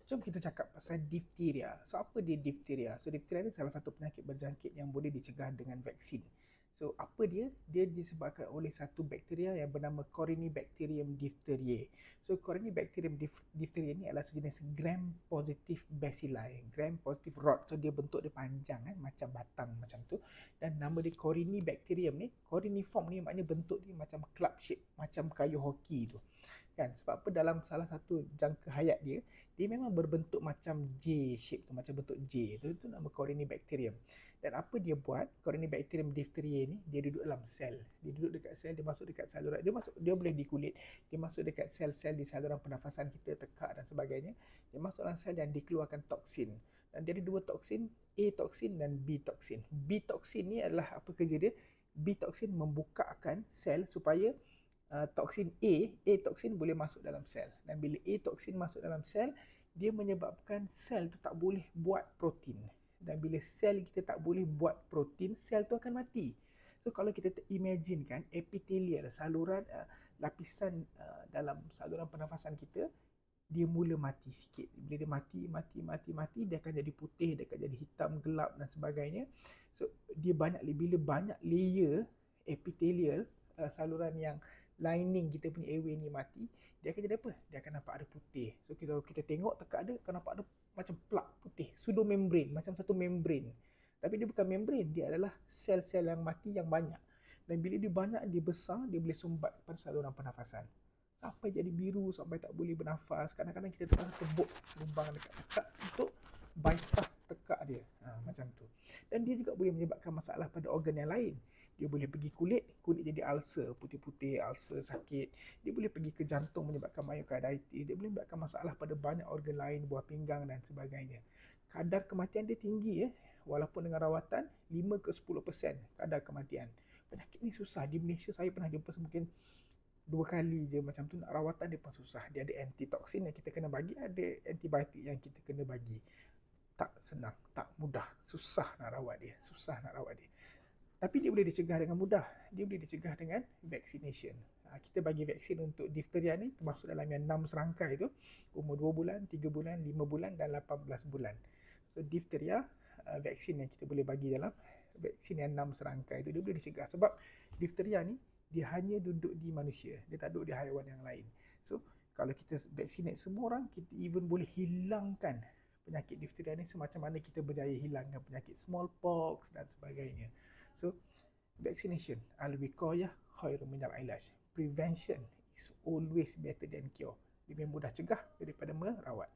Jom kita cakap pasal difteria. So, apa dia difteria? So, difteria ni salah satu penyakit berjangkit yang boleh dicegah dengan vaksin. So, apa dia? Dia disebabkan oleh satu bakteria yang bernama Corynebacterium diphtheriae. So, Corynebacterium diphtheriae ni adalah sejenis gram-positive bacilli. Gram-positive rod. So, dia bentuk dia panjang macam batang macam tu. Dan nama dia Corynebacterium ni, coryneiform ni maknanya bentuk dia macam club shape, macam kayu hoki tu. Kan? Sebab apa, dalam salah satu jangka hayat dia memang berbentuk macam J shape tu, macam bentuk J tu, itu nama Corynebacterium. Dan apa dia buat, Corynebacterium diphtheriae ni, dia duduk dalam sel. Dia duduk dekat sel, dia masuk dekat saluran, dia boleh di kulit, dia masuk dekat sel-sel di saluran pernafasan kita, tekak dan sebagainya. Dia masuk dalam sel dan dikeluarkan toksin. Dan dia ada dua toksin, A toksin dan B toksin. B toksin ni adalah apa kerja dia? B toksin membukakan sel supaya toksin A toksin boleh masuk dalam sel. Dan bila A toksin masuk dalam sel, dia menyebabkan sel tu tak boleh buat protein. Dan bila sel kita tak boleh buat protein, sel tu akan mati. So, kalau kita imagine kan, epithelial, saluran, lapisan dalam saluran pernafasan kita, dia mula mati sikit. Bila dia mati, dia akan jadi putih, dia akan jadi hitam, gelap dan sebagainya. So, bila banyak layer epithelial, saluran yang lining kita punya airway ni mati, dia akan jadi apa? Dia akan nampak ada putih. So, kalau kita tengok tekak ada, akan nampak ada macam plak putih, pseudomembrane, macam satu membrane. Tapi dia bukan membrane, dia adalah sel-sel yang mati yang banyak. Dan bila dia banyak, dia besar, dia boleh sumbat pada saluran pernafasan. Sampai jadi biru, sampai tak boleh bernafas. Kadang-kadang kita terpaksa tebuk lubang dekat tekak untuk bypass tekak dia. Macam tu. Dan dia juga boleh menyebabkan masalah pada organ yang lain. Dia boleh pergi kulit jadi ulcer, putih-putih, ulcer sakit. Dia boleh pergi ke jantung menyebabkan myocarditis. Dia boleh menyebabkan masalah pada banyak organ lain, buah pinggang dan sebagainya. Kadar kematian dia tinggi walaupun dengan rawatan 5 ke 10% kadar kematian. Penyakit ni susah. Di Malaysia saya pernah jumpa mungkin 2 kali je macam tu, nak rawatan dia pun susah. Dia ada antitoksin yang kita kena bagi, ada antibiotik yang kita kena bagi. Tak senang, tak mudah, susah nak rawat dia. Tapi dia boleh dicegah dengan mudah. Dia boleh dicegah dengan vaccination. Kita bagi vaksin untuk difteria ni termasuk dalam yang 6 serangkai tu, umur 2 bulan, 3 bulan, 5 bulan dan 18 bulan. So difteria, vaksin yang kita boleh bagi dalam vaksin yang 6 serangkai tu, dia boleh dicegah. Sebab difteria ni dia hanya duduk di manusia, dia tak duduk di haiwan yang lain. So kalau kita vaccinate semua orang, kita even boleh hilangkan penyakit difteria ni semacam mana kita berjaya hilangkan penyakit smallpox dan sebagainya. So, vaccination, al-wiqayah khairun minal ilaj. Prevention is always better than cure. Lebih mudah cegah daripada merawat.